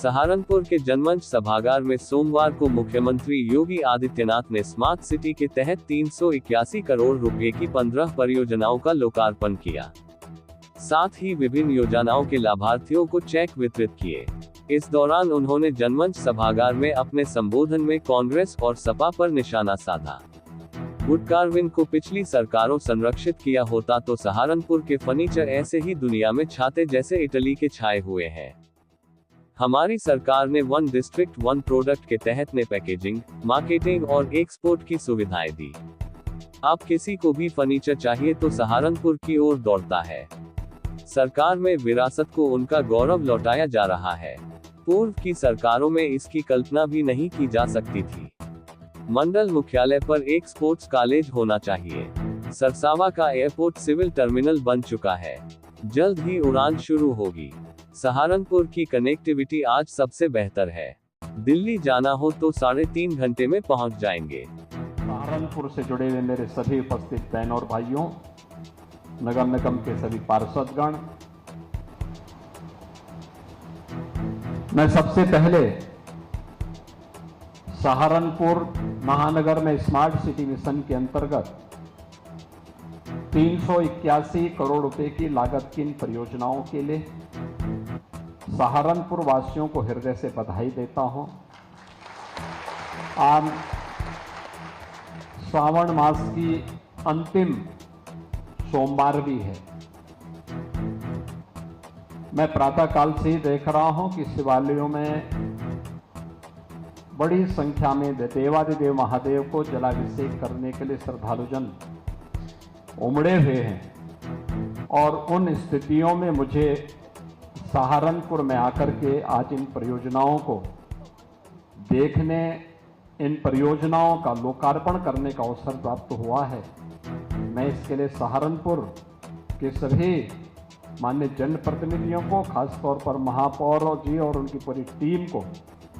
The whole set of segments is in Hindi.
सहारनपुर के जनमंच सभागार में सोमवार को मुख्यमंत्री योगी आदित्यनाथ ने स्मार्ट सिटी के तहत 381 करोड़ रुपए की 15 परियोजनाओं का लोकार्पण किया। साथ ही विभिन्न योजनाओं के लाभार्थियों को चेक वितरित किए। इस दौरान उन्होंने जनमंच सभागार में अपने संबोधन में कांग्रेस और सपा पर निशाना साधा। वुडकार्विंग को पिछली सरकारों संरक्षित किया होता तो सहारनपुर के फर्नीचर ऐसे ही दुनिया में छाते जैसे इटली के छाए हुए हैं। हमारी सरकार ने वन डिस्ट्रिक्ट वन प्रोडक्ट के तहत ने पैकेजिंग, मार्केटिंग और एक्सपोर्ट की सुविधाएं दी। अब किसी को भी फर्नीचर चाहिए तो सहारनपुर की ओर दौड़ता है। सरकार में विरासत को उनका गौरव लौटाया जा रहा है। पूर्व की सरकारों में इसकी कल्पना भी नहीं की जा सकती थी। मंडल मुख्यालय पर एक स्पोर्ट्स कॉलेज होना चाहिए। सरसावा का एयरपोर्ट सिविल टर्मिनल बन चुका है। जल्द ही उड़ान शुरू होगी। सहारनपुर की कनेक्टिविटी आज सबसे बेहतर है। दिल्ली जाना हो तो 3.5 घंटे में पहुंच जाएंगे। सहारनपुर से जुड़े हुए मेरे सभी उपस्थित बहनों और भाइयों, नगर निगम के सभी पार्षदगण, मैं सबसे पहले सहारनपुर महानगर में स्मार्ट सिटी मिशन के अंतर्गत 381 करोड़ रुपए की लागत की इन परियोजनाओं के लिए सहारनपुर वासियों को हृदय से बधाई देता हूं। आज श्रावण मास की अंतिम सोमवार भी है। मैं प्रातःकाल से ही देख रहा हूं कि शिवालयों में बड़ी संख्या में देवादिदेव महादेव को जलाभिषेक करने के लिए श्रद्धालुजन उमड़े हुए हैं और उन स्थितियों में मुझे सहारनपुर में आकर के आज इन परियोजनाओं को देखने, इन परियोजनाओं का लोकार्पण करने का अवसर प्राप्त हुआ है। मैं इसके लिए सहारनपुर के सभी माननीय जनप्रतिनिधियों को, खासतौर पर महापौर जी और उनकी पूरी टीम को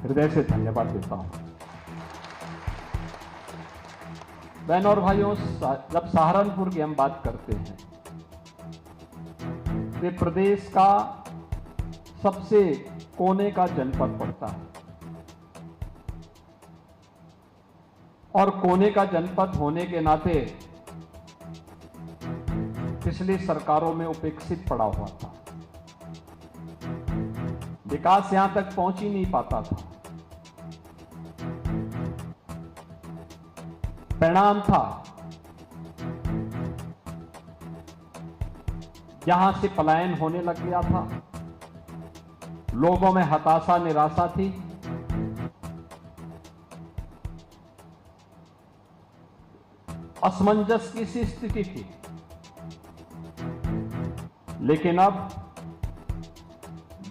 हृदय से धन्यवाद देता हूं। बहनों और भाइयों, जब सहारनपुर की हम बात करते हैं तो प्रदेश का सबसे कोने का जनपद पड़ता है और कोने का जनपद होने के नाते पिछली सरकारों में उपेक्षित पड़ा हुआ था। विकास यहां तक पहुंच ही नहीं पाता था। परिणाम था यहां से पलायन होने लग गया था। लोगों में हताशा, निराशा थी। असमंजस की सी स्थिति थी। लेकिन अब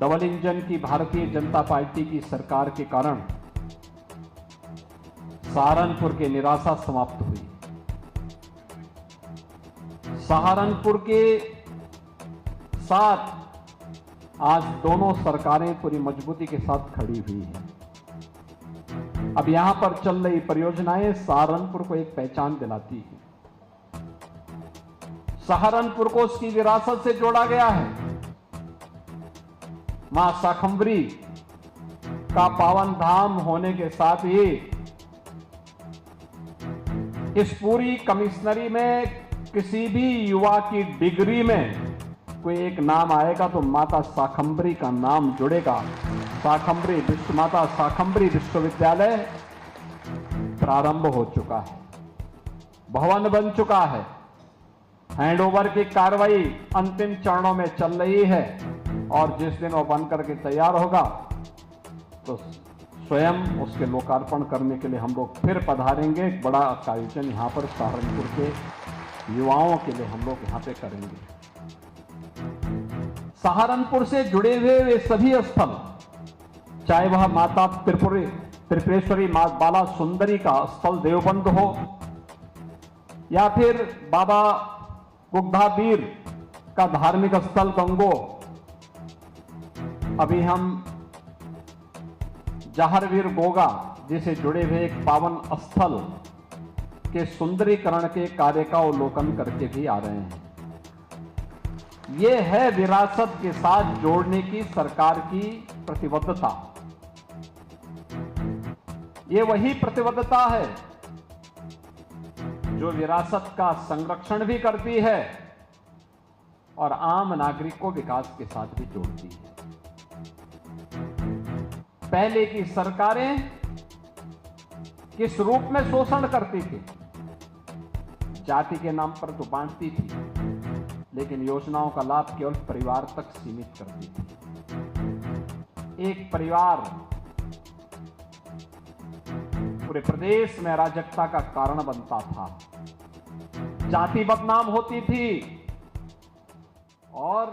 डबल इंजन की भारतीय जनता पार्टी की सरकार के कारण सहारनपुर की निराशा समाप्त हुई। सहारनपुर के साथ आज दोनों सरकारें पूरी मजबूती के साथ खड़ी हुई हैं। अब यहां पर चल रही परियोजनाएं सहारनपुर को एक पहचान दिलाती है। सहारनपुर को उसकी विरासत से जोड़ा गया है। मां शाकंभरी का पावन धाम होने के साथ ही इस पूरी कमिश्नरी में किसी भी युवा की डिग्री में कोई एक नाम आएगा तो माता शाकंभरी का नाम जुड़ेगा। माता शाकंभरी विश्वविद्यालय प्रारंभ हो चुका है, भवन बन चुका है। हैंडओवर की कार्रवाई अंतिम चरणों में चल रही है और जिस दिन वो बनकर के तैयार होगा तो स्वयं उसके लोकार्पण करने के लिए हम लोग फिर पधारेंगे। एक बड़ा आयोजन यहाँ पर सहारनपुर के युवाओं के लिए हम लोग यहाँ पे करेंगे। सहारनपुर से जुड़े हुए वे सभी स्थल, चाहे वह माता त्रिपुरेश्वरी मां बाला सुंदरी का स्थल देवबंद हो या फिर बाबा बुग्धावीर का धार्मिक स्थल गंगो, अभी हम जहरवीर गोगा जिसे जुड़े हुए एक पावन स्थल के सुंदरीकरण के कार्य का अवलोकन करके भी आ रहे हैं। ये है विरासत के साथ जोड़ने की सरकार की प्रतिबद्धता। ये वही प्रतिबद्धता है जो विरासत का संरक्षण भी करती है और आम नागरिक को विकास के साथ भी जोड़ती है। पहले की सरकारें किस रूप में शोषण करती थी? जाति के नाम पर तो बांटती थी, लेकिन योजनाओं का लाभ केवल परिवार तक सीमित करती थी। एक परिवार पूरे प्रदेश में अराजकता का कारण बनता था, जाति बदनाम होती थी और